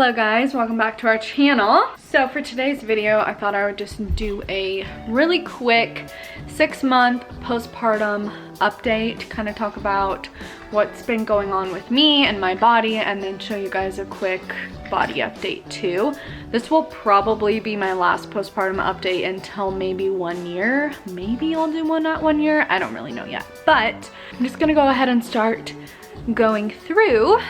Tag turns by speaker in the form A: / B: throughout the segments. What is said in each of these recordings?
A: Hello guys, welcome back to our channel. So for today's video, I thought I would just do a really quick 6-month postpartum update, kind of talk about what's been going on with me and my body, and then show you guys a quick body update too. This will probably be my last postpartum update until maybe 1 year. Maybe I'll do one at 1 year. I don't really know yet, but I'm just gonna go ahead and start going through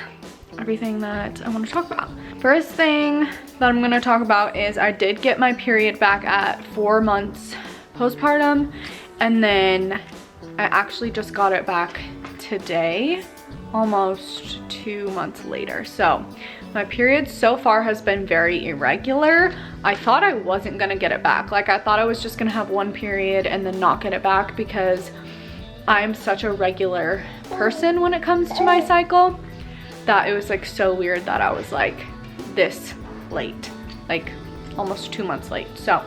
A: everything that I want to talk about. First thing that I'm going to talk about is I did get my period back at 4 months postpartum, and then I actually just got it back today, almost 2 months later. So my period so far has been very irregular. I thought I wasn't going to get it back. Like, I thought I was just going to have one period and then not get it back, because I'm such a regular person when it comes to my cycle, that it was like so weird that I was like this late, like almost 2 months late. So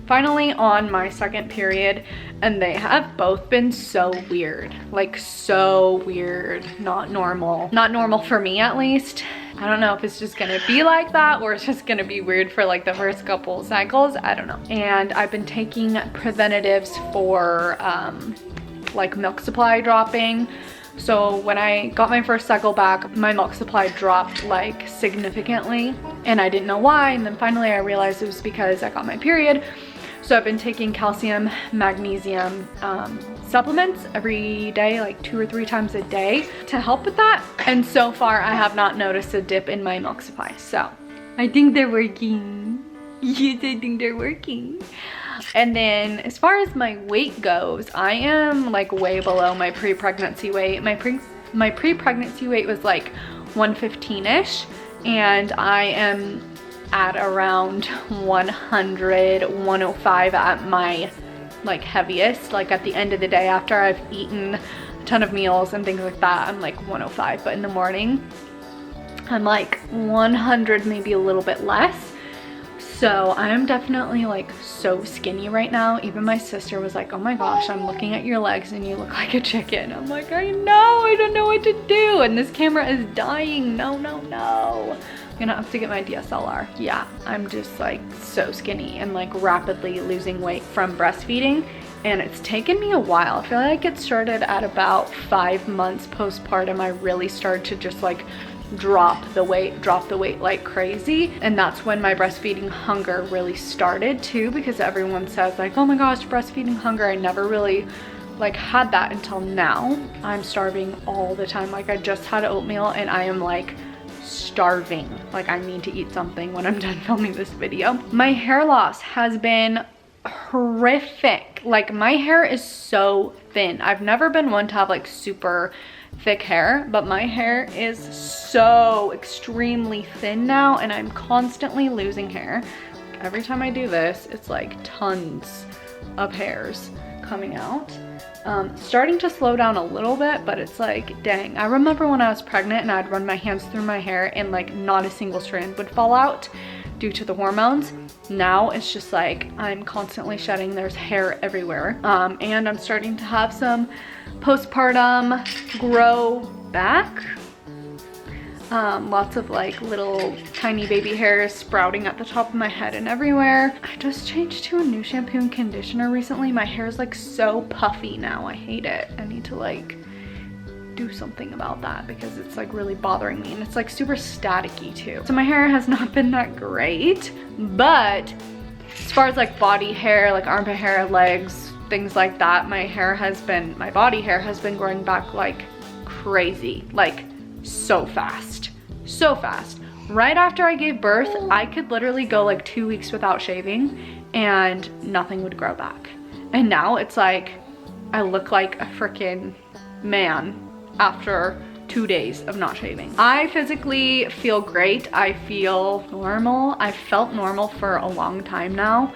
A: finally on my second period, and they have both been so weird, like so weird, not normal for me at least. I don't know if it's just gonna be like that or it's just gonna be weird for like the first couple cycles, I don't know. And I've been taking preventatives for like milk supply dropping. So when I got my first cycle back, my milk supply dropped like significantly, and I didn't know why. And then finally I realized it was because I got my period. So I've been taking calcium, magnesium supplements every day, like 2 or 3 times a day to help with that. And so far I have not noticed a dip in my milk supply. So I think they're working. Yes, I think they're working. And then as far as my weight goes, I am like way below my pre-pregnancy weight. My pre-pregnancy weight was like 115-ish, and I am at around 100, 105 at my like heaviest. Like at the end of the day, after I've eaten a ton of meals and things like that, I'm like 105. But in the morning, I'm like 100, maybe a little bit less. So I am definitely like so skinny right now. Even my sister was like, oh my gosh, I'm looking at your legs and you look like a chicken. I'm like, I know, I don't know what to do. And this camera is dying. No. I'm gonna have to get my DSLR. Yeah, I'm just like so skinny and like rapidly losing weight from breastfeeding. And it's taken me a while. I feel like it started at about 5 months postpartum. I really started to just like drop the weight like crazy. And that's when my breastfeeding hunger really started too, because everyone says like, oh my gosh, breastfeeding hunger. I never really like had that until now. I'm starving all the time. Like I just had oatmeal and I am like starving. Like I need to eat something when I'm done filming this video. My hair loss has been horrific. Like my hair is so thin. I've never been one to have like super thick hair, but my hair is so extremely thin now, and I'm constantly losing hair. Every time I do this, it's like tons of hairs coming out. Starting to slow down a little bit, but it's like, dang. I remember when I was pregnant and I'd run my hands through my hair and like not a single strand would fall out due to the hormones. Now it's just like I'm constantly shedding. There's hair everywhere. And I'm starting to have some postpartum grow back. Lots of like little tiny baby hairs sprouting at the top of my head and everywhere. I just changed to a new shampoo and conditioner recently. My hair is like so puffy now. I hate it. I need to like do something about that because it's like really bothering me, and it's like super staticky too. So my hair has not been that great, but as far as like body hair, like armpit hair, legs, things like that, my body hair has been growing back like crazy, like so fast. Right after I gave birth, I could literally go like 2 weeks without shaving and nothing would grow back. And now it's like I look like a freaking man after 2 days of not shaving. I physically feel great. I feel normal. I've felt normal for a long time now.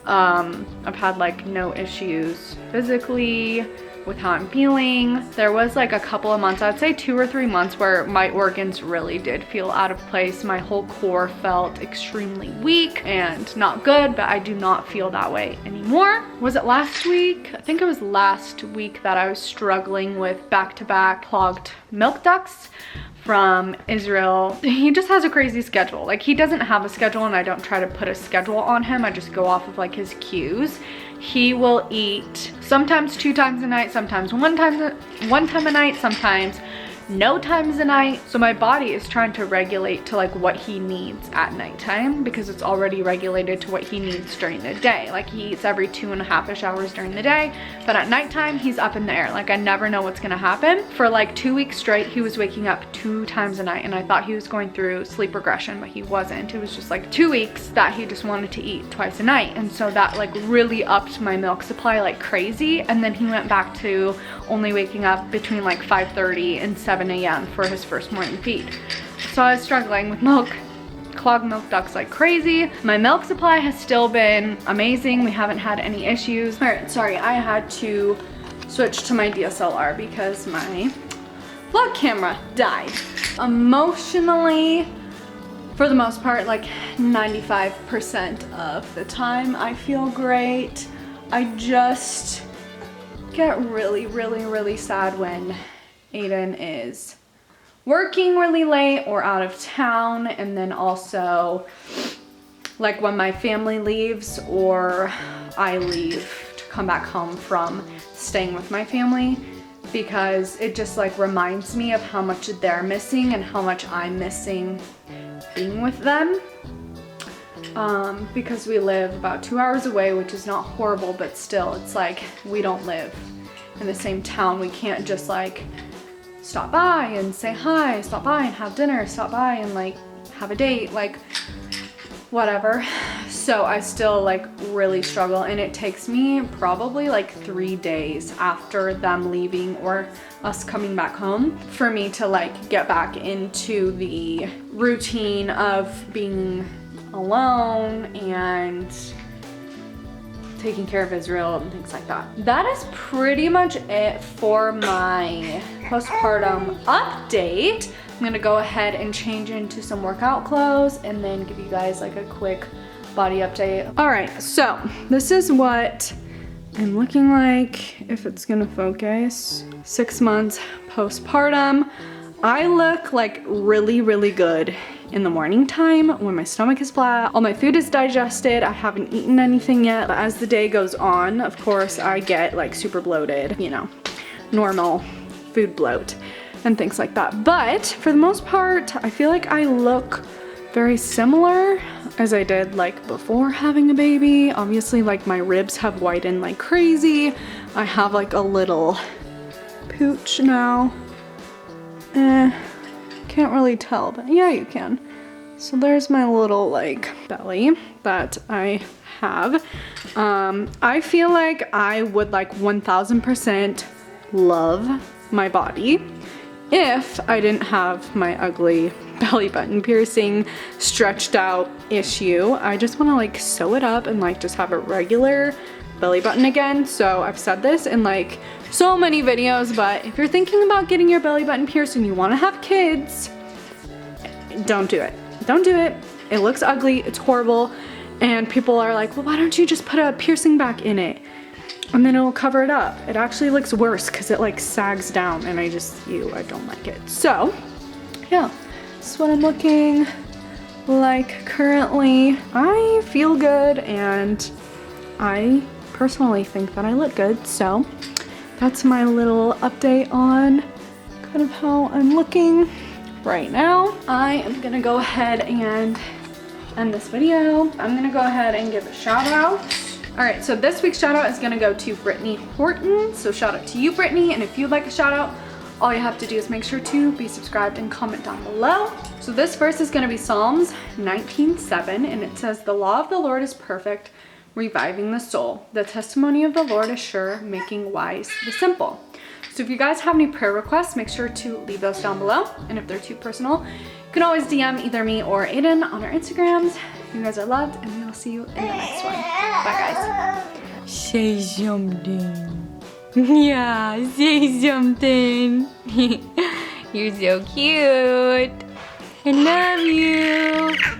A: I've had like no issues physically with how I'm feeling. There was like a couple of months, I'd say 2 or 3 months, where my organs really did feel out of place. My whole core felt extremely weak and not good, but I do not feel that way anymore. Was it last week? I think it was last week that I was struggling with back-to-back clogged milk ducts from Israel. He just has a crazy schedule. Like, he doesn't have a schedule, and I don't try to put a schedule on him. I just go off of like his cues. He will eat sometimes 2 times a night, sometimes one time a night, sometimes no times a night. So my body is trying to regulate to like what he needs at nighttime, because it's already regulated to what he needs during the day. Like, he eats every 2.5-ish hours during the day, but at nighttime he's up in the air. Like, I never know what's gonna happen. For like 2 weeks straight, he was waking up 2 times a night, and I thought he was going through sleep regression, but he wasn't. It was just like 2 weeks that he just wanted to eat twice a night, and so that like really upped my milk supply like crazy. And then he went back to only waking up between like 5:30 and 7 a.m. for his first morning feed. So I was struggling with milk, clogged milk ducts like crazy. My milk supply has still been amazing. We haven't had any issues. All right, sorry, I had to switch to my DSLR because my vlog camera died. Emotionally, for the most part, like 95% of the time, I feel great. I just get really sad when Aidan is working really late or out of town, and then also like when my family leaves or I leave to come back home from staying with my family, because it just like reminds me of how much they're missing and how much I'm missing being with them. Because we live about 2 hours away, which is not horrible, but still, it's like we don't live in the same town. We can't just like stop by and say hi, stop by and have dinner, stop by and like have a date, like whatever. So I still like really struggle, and it takes me probably like 3 days after them leaving or us coming back home for me to like get back into the routine of being alone and taking care of Israel and things like that. That is pretty much it for my postpartum update. I'm gonna go ahead and change into some workout clothes and then give you guys like a quick body update. All right, so this is what I'm looking like, if it's gonna focus. 6 months postpartum. I look like really good in the morning time when my stomach is flat, all my food is digested, I haven't eaten anything yet. But as the day goes on, of course, I get like super bloated, you know, normal food bloat and things like that. But for the most part, I feel like I look very similar as I did like before having a baby. Obviously, like my ribs have widened like crazy. I have like a little pooch now. Can't really tell, but yeah, you can. So there's my little like belly that I have. I feel like I would like 1000% love my body if I didn't have my ugly belly button piercing stretched out issue. I just want to like sew it up and like just have a regular belly button again. So I've said this in like so many videos, but if you're thinking about getting your belly button pierced and you want to have kids, don't do it. Don't do it. It looks ugly. It's horrible. And people are like, well, why don't you just put a piercing back in it and then it'll cover it up? It actually looks worse because it like sags down, and I don't like it. So yeah, this is what I'm looking like currently. I feel good, and I personally think that I look good. So that's my little update on kind of how I'm looking right now. I am gonna go ahead and end this video. I'm gonna go ahead and give a shout out. All right, so this week's shout out is gonna go to Brittany Horton. So shout out to you, Brittany. And if you'd like a shout out, all you have to do is make sure to be subscribed and comment down below. So this verse is gonna be Psalms 19:7, and it says, "The law of the Lord is perfect, reviving the soul. The testimony of the Lord is sure, making wise the simple." So if you guys have any prayer requests, make sure to leave those down below. And if they're too personal, you can always DM either me or Aidan on our Instagrams. You guys are loved, and we will see you in the next one. Bye, guys. Say something. Yeah, say something. You're so cute. I love you.